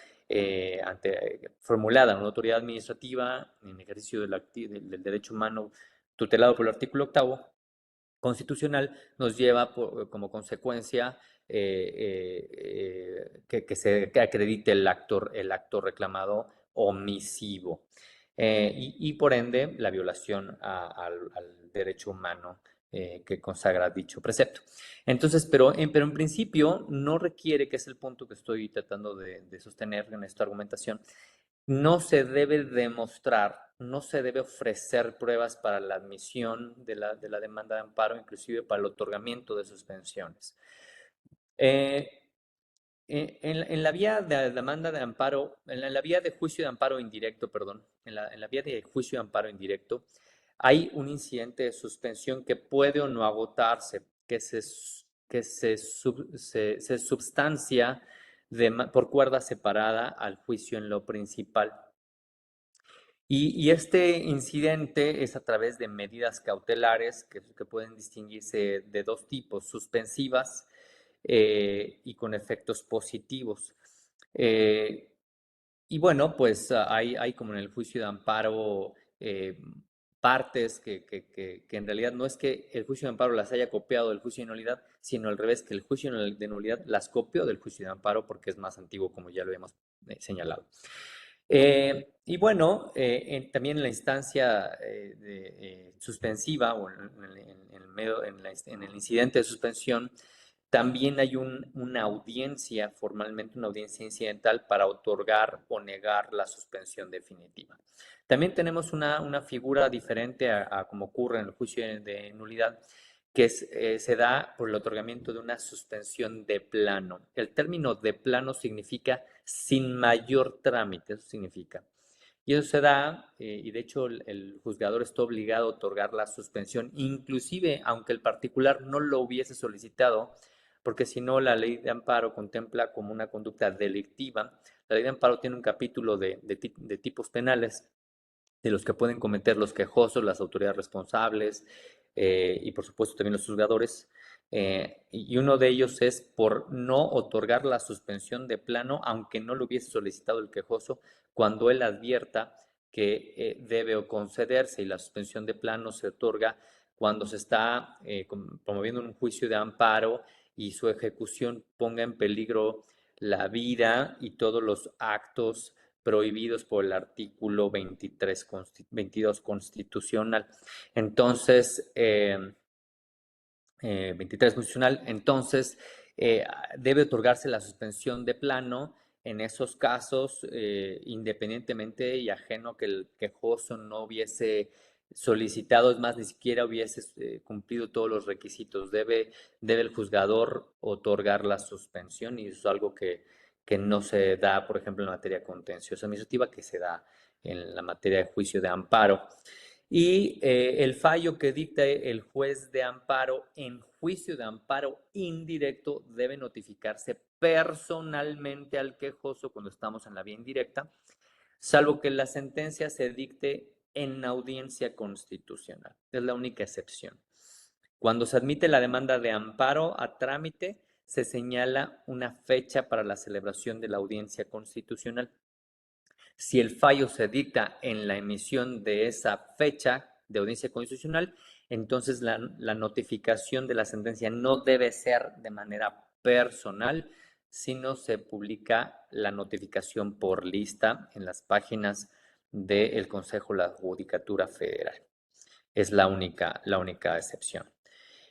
formulada en una autoridad administrativa en ejercicio del derecho humano tutelado por el artículo 8 constitucional, nos lleva como consecuencia que acredite el acto reclamado omisivo y por ende la violación al derecho humano que consagra dicho precepto. Entonces, pero en principio no requiere, que es el punto que estoy tratando de sostener en esta argumentación, no se debe demostrar, no se debe ofrecer pruebas para la admisión de la demanda de amparo, inclusive para el otorgamiento de suspensiones. Eh, en la vía de demanda de amparo, en la vía de juicio de amparo indirecto, perdón, en la vía de juicio de amparo indirecto, hay un incidente de suspensión que puede o no agotarse, se substancia por cuerda separada al juicio en lo principal. Y este incidente es a través de medidas cautelares que pueden distinguirse de dos tipos: suspensivas y con efectos positivos. Eh, y bueno, pues hay como en el juicio de amparo partes que en realidad no es que el juicio de amparo las haya copiado del juicio de nulidad, sino al revés, que el juicio de nulidad las copió del juicio de amparo porque es más antiguo, como ya lo hemos señalado. Y bueno, también en la instancia suspensiva o en el incidente de suspensión, también hay una audiencia, formalmente una audiencia incidental para otorgar o negar la suspensión definitiva. También tenemos una figura diferente a como ocurre en el juicio de nulidad, que se da por el otorgamiento de una suspensión de plano. El término de plano significa sin mayor trámite, eso significa. Y eso se da, y de hecho el juzgador está obligado a otorgar la suspensión, inclusive aunque el particular no lo hubiese solicitado, porque si no la ley de amparo contempla como una conducta delictiva. La ley de amparo tiene un capítulo de tipos penales de los que pueden cometer los quejosos, las autoridades responsables y por supuesto también los juzgadores. Y uno de ellos es por no otorgar la suspensión de plano, aunque no lo hubiese solicitado el quejoso, cuando él advierta que debe concederse, y la suspensión de plano se otorga cuando se está promoviendo un juicio de amparo y su ejecución ponga en peligro la vida y todos los actos prohibidos por el artículo 22 constitucional. Entonces, 23 constitucional, entonces debe otorgarse la suspensión de plano en esos casos, independientemente y ajeno que el quejoso no hubiese solicitado, es más, ni siquiera hubiese cumplido todos los requisitos. Debe el juzgador otorgar la suspensión, y eso es algo que no se da, por ejemplo, en materia contenciosa administrativa, que se da en la materia de juicio de amparo. Y el fallo que dicte el juez de amparo en juicio de amparo indirecto debe notificarse personalmente al quejoso cuando estamos en la vía indirecta, salvo que la sentencia se dicte en audiencia constitucional. Es la única excepción. Cuando se admite la demanda de amparo a trámite, se señala una fecha para la celebración de la audiencia constitucional. Si el fallo se dicta en la emisión de esa fecha de audiencia constitucional, entonces la notificación de la sentencia no debe ser de manera personal, sino se publica la notificación por lista en las páginas del Consejo de la Judicatura Federal. Es la única excepción.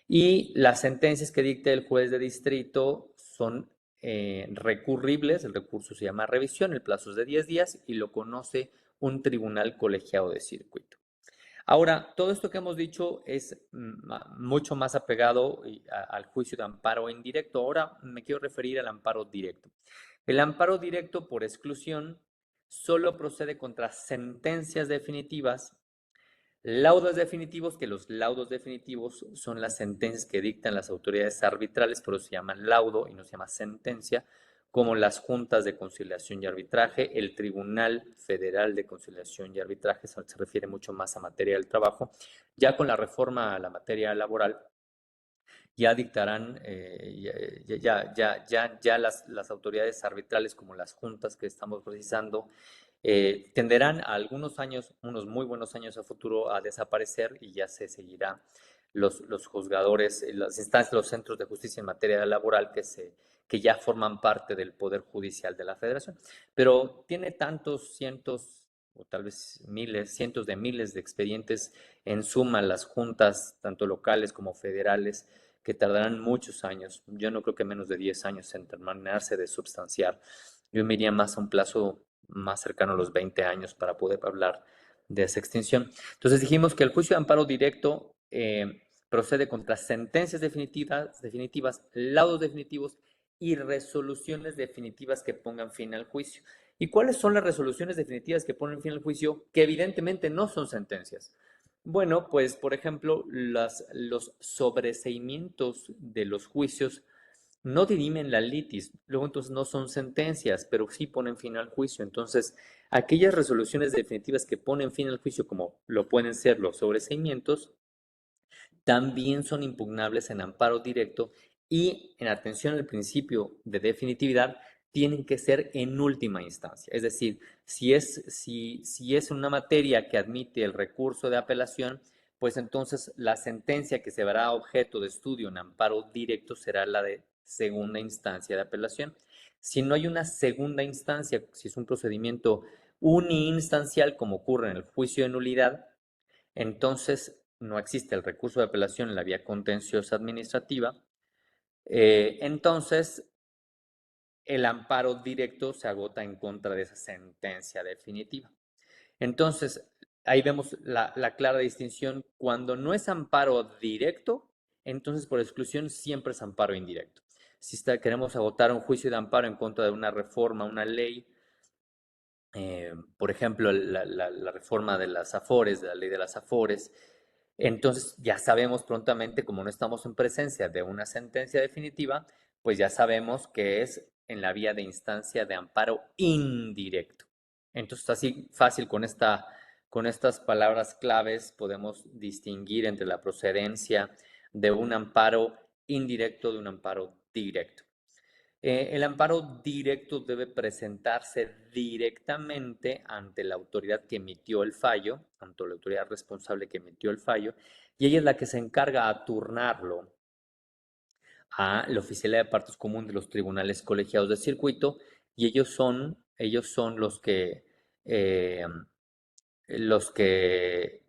Y las sentencias que dicte el juez de distrito son recurribles. El recurso se llama revisión, el plazo es de 10 días y lo conoce un tribunal colegiado de circuito. Ahora, todo esto que hemos dicho es mucho más apegado al juicio de amparo indirecto. Ahora me quiero referir al amparo directo. El amparo directo, por exclusión, solo procede contra sentencias definitivas, laudos definitivos, que los laudos definitivos son las sentencias que dictan las autoridades arbitrales, pero se llaman laudo y no se llama sentencia, como las juntas de conciliación y arbitraje, el Tribunal Federal de Conciliación y Arbitraje, se refiere mucho más a materia del trabajo. Ya con la reforma a la materia laboral, ya dictarán, ya las autoridades arbitrales, como las juntas que estamos precisando, tenderán a algunos años, unos muy buenos años a futuro, a desaparecer, y ya se seguirá los juzgadores, las instancias, los centros de justicia en materia laboral que ya forman parte del Poder Judicial de la Federación. Pero tiene tantos cientos o tal vez miles, cientos de miles de expedientes en suma las juntas, tanto locales como federales, que tardarán muchos años. Yo no creo que menos de 10 años en terminarse de substanciar. Yo me iría más a un plazo más cercano a los 20 años para poder hablar de esa extinción. Entonces dijimos que el juicio de amparo directo procede contra sentencias definitivas, laudos definitivos y resoluciones definitivas que pongan fin al juicio. ¿Y cuáles son las resoluciones definitivas que ponen fin al juicio? Que evidentemente no son sentencias. Bueno, pues por ejemplo, los sobreseimientos de los juicios no dirimen la litis, luego entonces no son sentencias, pero sí ponen fin al juicio. Entonces, aquellas resoluciones definitivas que ponen fin al juicio, como lo pueden ser los sobreseimientos, también son impugnables en amparo directo y en atención al principio de definitividad tienen que ser en última instancia. Es decir, si es una materia que admite el recurso de apelación, pues entonces la sentencia que se verá objeto de estudio en amparo directo será la de segunda instancia de apelación. Si no hay una segunda instancia, si es un procedimiento uniinstancial como ocurre en el juicio de nulidad, entonces no existe el recurso de apelación en la vía contenciosa administrativa. Entonces el amparo directo se agota en contra de esa sentencia definitiva. Entonces, ahí vemos la clara distinción. Cuando no es amparo directo, entonces por exclusión siempre es amparo indirecto. Si queremos agotar un juicio de amparo en contra de una reforma, una ley, por ejemplo, la reforma de las AFORES, de la ley de las AFORES, entonces ya sabemos prontamente, como no estamos en presencia de una sentencia definitiva, pues ya sabemos que es en la vía de instancia de amparo indirecto. Entonces, así fácil con estas palabras claves podemos distinguir entre la procedencia de un amparo indirecto de un amparo directo. El amparo directo debe presentarse directamente ante la autoridad que emitió el fallo, ante la autoridad responsable que emitió el fallo, y ella es la que se encarga a turnarlo a la Oficialía de Partes Común de los tribunales colegiados de circuito, y ellos son eh, los que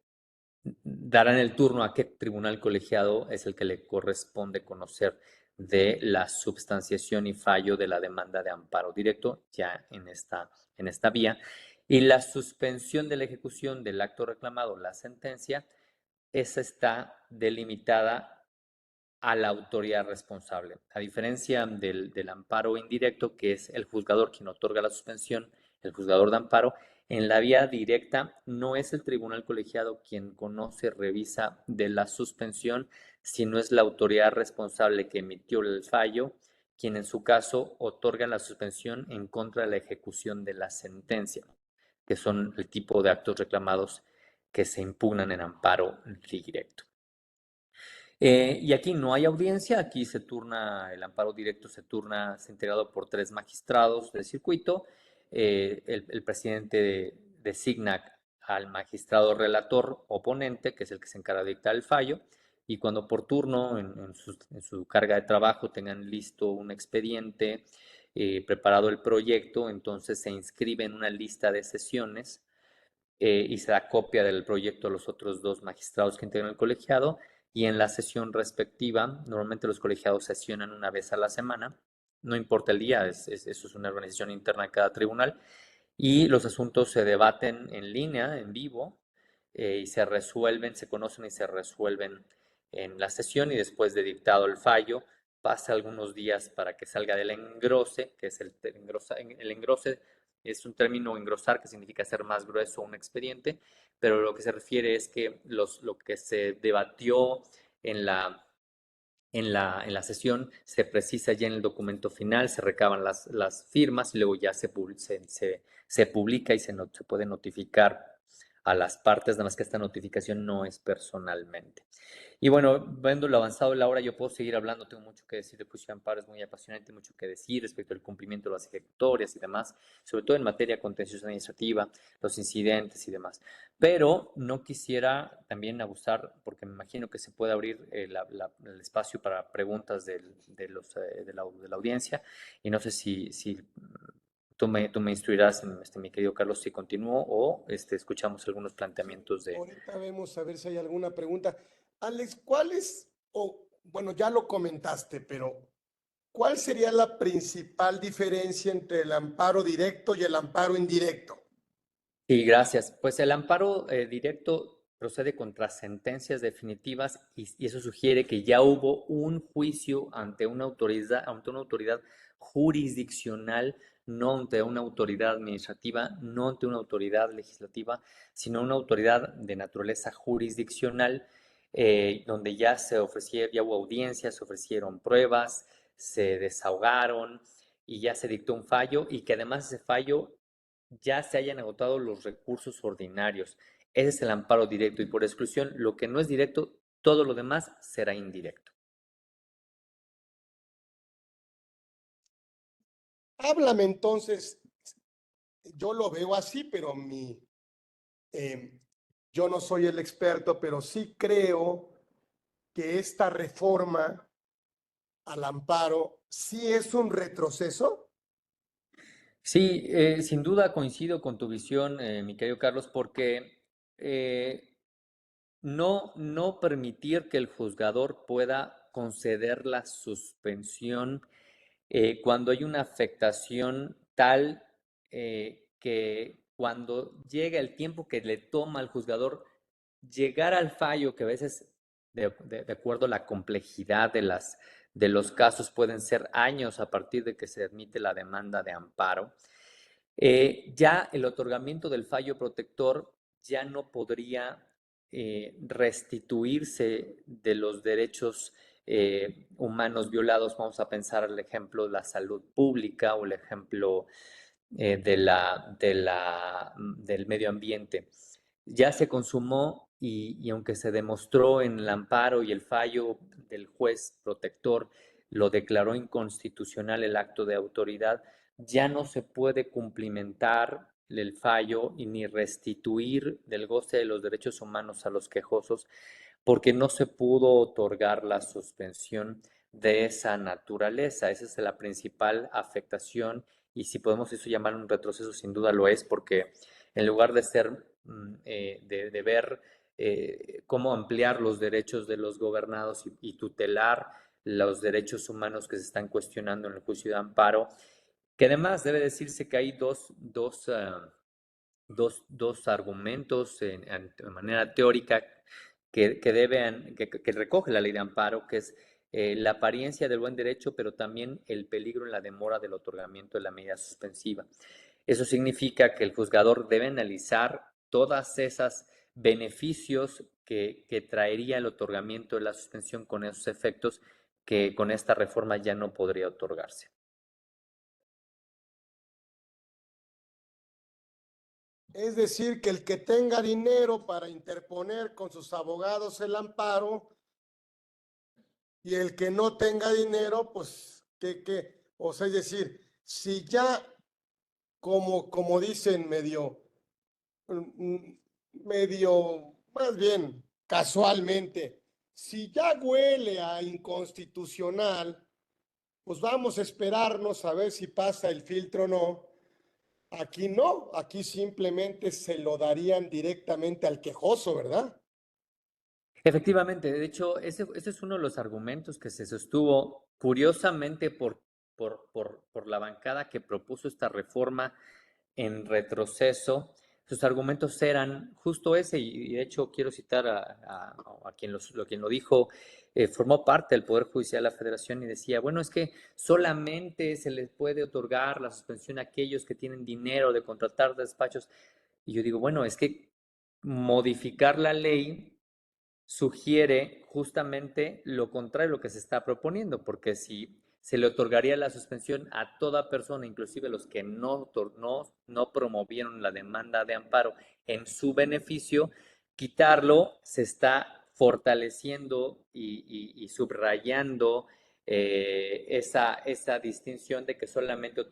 darán el turno a qué tribunal colegiado es el que le corresponde conocer de la substanciación y fallo de la demanda de amparo directo ya en esta vía. Y la suspensión de la ejecución del acto reclamado, la sentencia, esa está delimitada a la autoridad responsable. A diferencia del amparo indirecto, que es el juzgador quien otorga la suspensión, el juzgador de amparo, en la vía directa no es el tribunal colegiado quien conoce, revisa de la suspensión, sino es la autoridad responsable que emitió el fallo, quien en su caso otorga la suspensión en contra de la ejecución de la sentencia, que son el tipo de actos reclamados que se impugnan en amparo directo. Y aquí no hay audiencia, aquí se turna, el amparo directo se turna, es integrado por 3 magistrados del circuito. El presidente designa al magistrado relator oponente, que es el que se encarga de dictar el fallo, y cuando por turno, en su carga de trabajo, tengan listo un expediente, preparado el proyecto, entonces se inscribe en una lista de sesiones y se da copia del proyecto a los otros 2 magistrados que integran el colegiado, y en la sesión respectiva, normalmente los colegiados sesionan una vez a la semana, no importa el día, eso es una organización interna de cada tribunal, y los asuntos se debaten en línea, en vivo, y se resuelven, se conocen y se resuelven en la sesión, y después de dictado el fallo, pasa algunos días para que salga del engrose, que es el engrose es un término engrosar que significa hacer más grueso un expediente, pero lo que se refiere es que lo que se debatió en la sesión se precisa ya en el documento final, se recaban las firmas y luego ya se publica y se puede notificar a las partes, nada más que esta notificación no es personalmente. Y bueno, viendo lo avanzado de la hora, yo puedo seguir hablando, tengo mucho que decir de juicio de amparo, es muy apasionante, mucho que decir respecto al cumplimiento de las ejecutorias y demás, sobre todo en materia contenciosa administrativa, los incidentes y demás. Pero no quisiera también abusar, porque me imagino que se puede abrir el espacio para preguntas de la audiencia, y no sé si tú me instruirás, mi querido Carlos, si continúo o escuchamos algunos planteamientos de... Ahorita vemos a ver si hay alguna pregunta. Alex, ¿cuál es, o bueno, ya lo comentaste, pero ¿cuál sería la principal diferencia entre el amparo directo y el amparo indirecto? Sí, gracias. Pues el amparo directo procede contra sentencias definitivas y eso sugiere que ya hubo un juicio ante una autoridad jurisdiccional, no ante una autoridad administrativa, no ante una autoridad legislativa, sino una autoridad de naturaleza jurisdiccional, donde ya se ofrecieron, ya hubo audiencias, se ofrecieron pruebas, se desahogaron y ya se dictó un fallo y que además ese fallo ya se hayan agotado los recursos ordinarios. Ese es el amparo directo y por exclusión lo que no es directo, todo lo demás será indirecto. Háblame entonces, yo lo veo así, pero yo no soy el experto, pero sí creo que esta reforma al amparo sí es un retroceso. Sí, sin duda coincido con tu visión, mi querido Carlos, porque no permitir que el juzgador pueda conceder la suspensión cuando hay una afectación tal que cuando llega el tiempo que le toma al juzgador llegar al fallo, que a veces, de acuerdo a la complejidad de los casos, pueden ser años a partir de que se admite la demanda de amparo, ya el otorgamiento del fallo protector ya no podría restituirse de los derechos humanos violados. Vamos a pensar el ejemplo de la salud pública o el ejemplo del medio ambiente. Ya se consumó y aunque se demostró en el amparo y el fallo del juez protector lo declaró inconstitucional el acto de autoridad, ya no se puede cumplimentar el fallo y ni restituir del goce de los derechos humanos a los quejosos porque no se pudo otorgar la suspensión de esa naturaleza. Esa es la principal afectación y si podemos eso llamar un retroceso, sin duda lo es, porque en lugar de ser, de ver cómo ampliar los derechos de los gobernados y tutelar los derechos humanos que se están cuestionando en el juicio de amparo, que además debe decirse que hay dos argumentos de manera teórica que recoge la ley de amparo, que es la apariencia del buen derecho, pero también el peligro en la demora del otorgamiento de la medida suspensiva. Eso significa que el juzgador debe analizar todas esas beneficios que traería el otorgamiento de la suspensión con esos efectos que con esta reforma ya no podría otorgarse. Es decir, que el que tenga dinero para interponer con sus abogados el amparo y el que no tenga dinero, pues, o sea, es decir, si ya, como dicen, más bien casualmente, si ya huele a inconstitucional, pues vamos a esperarnos a ver si pasa el filtro o no. Aquí no, aquí simplemente se lo darían directamente al quejoso, ¿verdad? Efectivamente, de hecho, ese es uno de los argumentos que se sostuvo curiosamente por la bancada que propuso esta reforma en retroceso. Sus argumentos eran justo ese, y de hecho quiero citar a quien lo dijo, formó parte del Poder Judicial de la Federación y decía, bueno, es que solamente se les puede otorgar la suspensión a aquellos que tienen dinero de contratar despachos. Y yo digo, bueno, es que modificar la ley sugiere justamente lo contrario a lo que se está proponiendo, porque si se le otorgaría la suspensión a toda persona, inclusive los que no promovieron la demanda de amparo en su beneficio, quitarlo se está fortaleciendo y subrayando esa distinción de que solamente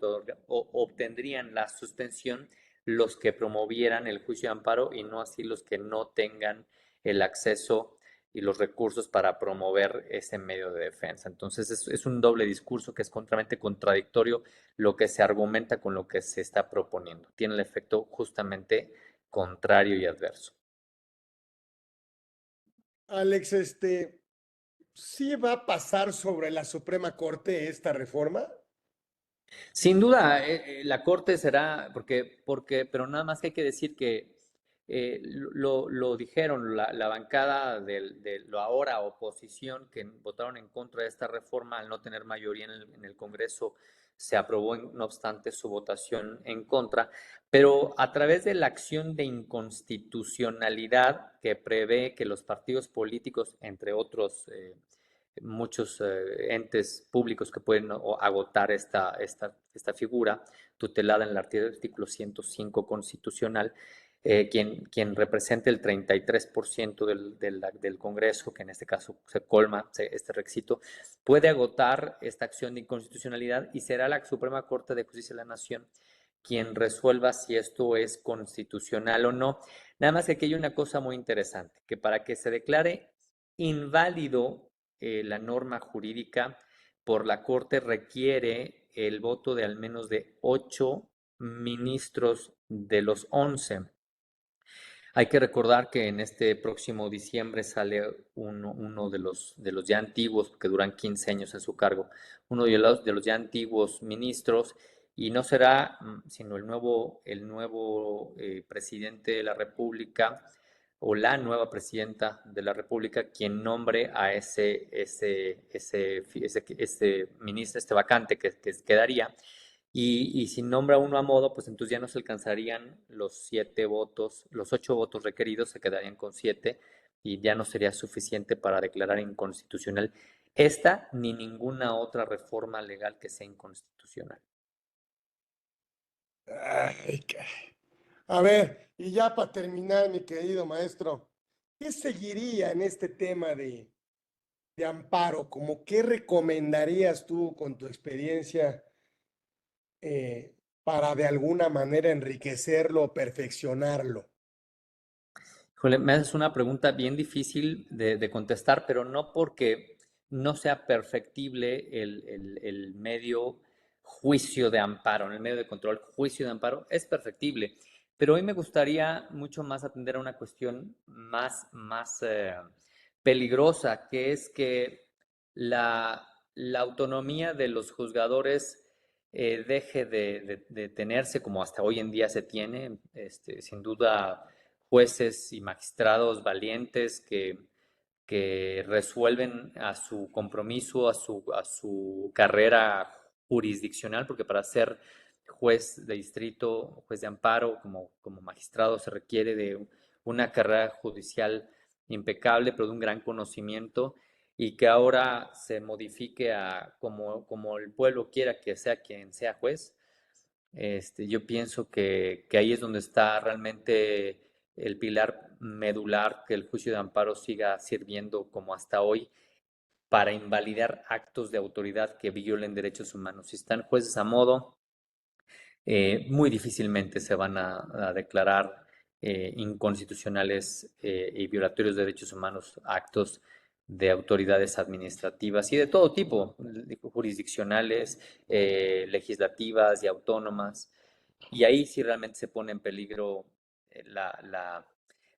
obtendrían la suspensión los que promovieran el juicio de amparo y no así los que no tengan el acceso y los recursos para promover ese medio de defensa. Entonces es un doble discurso que es contradictorio lo que se argumenta con lo que se está proponiendo. Tiene el efecto justamente contrario y adverso. Alex, ¿sí va a pasar sobre la Suprema Corte esta reforma? Sin duda, la Corte será, pero nada más que hay que decir que lo dijeron, la bancada de lo ahora oposición que votaron en contra de esta reforma al no tener mayoría en el Congreso, se aprobó no obstante su votación en contra, pero a través de la acción de inconstitucionalidad que prevé que los partidos políticos, entre otros muchos entes públicos que pueden agotar esta figura tutelada en el artículo 105 constitucional, quien represente el 33% del Congreso, que en este caso se colma este requisito, puede agotar esta acción de inconstitucionalidad y será la Suprema Corte de Justicia de la Nación quien resuelva si esto es constitucional o no. Nada más que aquí hay una cosa muy interesante, que para que se declare inválido la norma jurídica por la Corte requiere el voto de al menos de 8 ministros de los 11. Hay que recordar que en este próximo diciembre sale uno de los ya antiguos, que duran 15 años en su cargo, uno de los ya antiguos ministros, y no será sino el nuevo presidente de la República o la nueva presidenta de la República quien nombre a ese ministro, este vacante que quedaría. Y si nombra uno a modo, pues entonces ya no se alcanzarían los 7 votos, los 8 votos requeridos, se quedarían con 7 y ya no sería suficiente para declarar inconstitucional esta ni ninguna otra reforma legal que sea inconstitucional. Ay, a ver, y ya para terminar, mi querido maestro, ¿qué seguiría en este tema de amparo? ¿Cómo qué recomendarías tú con tu experiencia para de alguna manera enriquecerlo o perfeccionarlo? Híjole, me haces una pregunta bien difícil de contestar, pero no porque no sea perfectible el medio juicio de amparo, en el medio de control, juicio de amparo, es perfectible. Pero hoy me gustaría mucho más atender a una cuestión más peligrosa, que es que la autonomía de los juzgadores deje de tenerse como hasta hoy en día se tiene. Sin duda jueces y magistrados valientes que resuelven a su compromiso, a su carrera jurisdiccional, porque para ser juez de distrito, juez de amparo, como magistrado, se requiere de una carrera judicial impecable, pero de un gran conocimiento, y que ahora se modifique a como el pueblo quiera que sea quien sea juez. Yo pienso que ahí es donde está realmente el pilar medular, que el juicio de amparo siga sirviendo como hasta hoy para invalidar actos de autoridad que violen derechos humanos. Si están jueces a modo, muy difícilmente se van a declarar inconstitucionales y violatorios de derechos humanos actos de autoridades administrativas y de todo tipo, jurisdiccionales, legislativas y autónomas. Y ahí sí realmente se pone en peligro eh, la, la,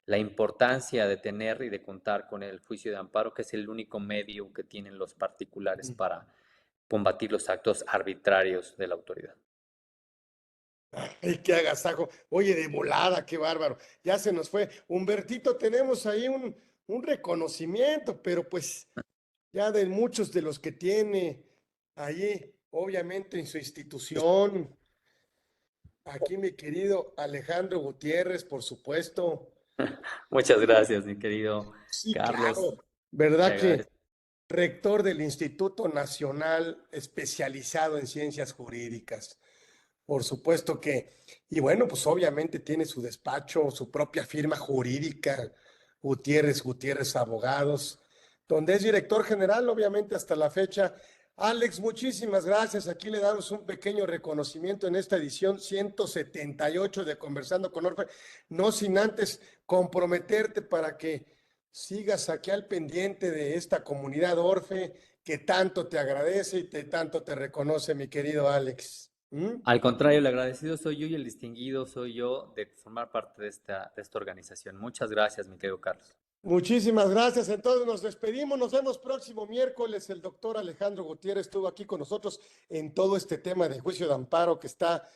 la importancia de tener y de contar con el juicio de amparo, que es el único medio que tienen los particulares para combatir los actos arbitrarios de la autoridad. Ay, qué agasajo. Oye, de volada, qué bárbaro. Ya se nos fue. Humbertito, tenemos ahí un reconocimiento, pero pues ya de muchos de los que tiene allí, obviamente en su institución. Aquí mi querido Alejandro Gutiérrez, por supuesto. Muchas gracias, mi querido Sí, Carlos. claro. Te ¿Verdad que agradezco. rector del Instituto Nacional especializado en ciencias jurídicas? Por supuesto que, y bueno, pues obviamente tiene su despacho, su propia firma jurídica, Gutiérrez Abogados, donde es director general, obviamente hasta la fecha. Alex, muchísimas gracias. Aquí le damos un pequeño reconocimiento en esta edición 178 de Conversando con Orfe, no sin antes comprometerte para que sigas aquí al pendiente de esta comunidad Orfe que tanto te agradece y tanto te reconoce, mi querido Alex. ¿Mm? Al contrario, el agradecido soy yo y el distinguido soy yo de formar parte de esta organización. Muchas gracias, mi querido Carlos. Muchísimas gracias. Entonces nos despedimos. Nos vemos próximo miércoles. El doctor Alejandro Gutiérrez estuvo aquí con nosotros en todo este tema de juicio de amparo que está,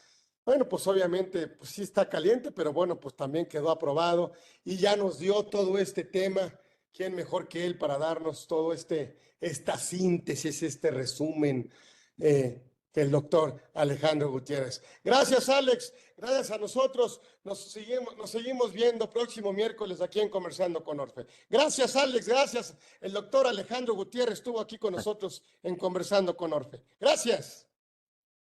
bueno, pues obviamente pues sí está caliente, pero bueno, pues también quedó aprobado y ya nos dio todo este tema. ¿Quién mejor que él para darnos todo esta síntesis, este resumen? Que el doctor Alejandro Gutiérrez. Gracias, Alex. Gracias a nosotros. Nos seguimos viendo próximo miércoles aquí en Conversando con Orfe. Gracias, Alex. Gracias. El doctor Alejandro Gutiérrez estuvo aquí con nosotros en Conversando con Orfe. Gracias.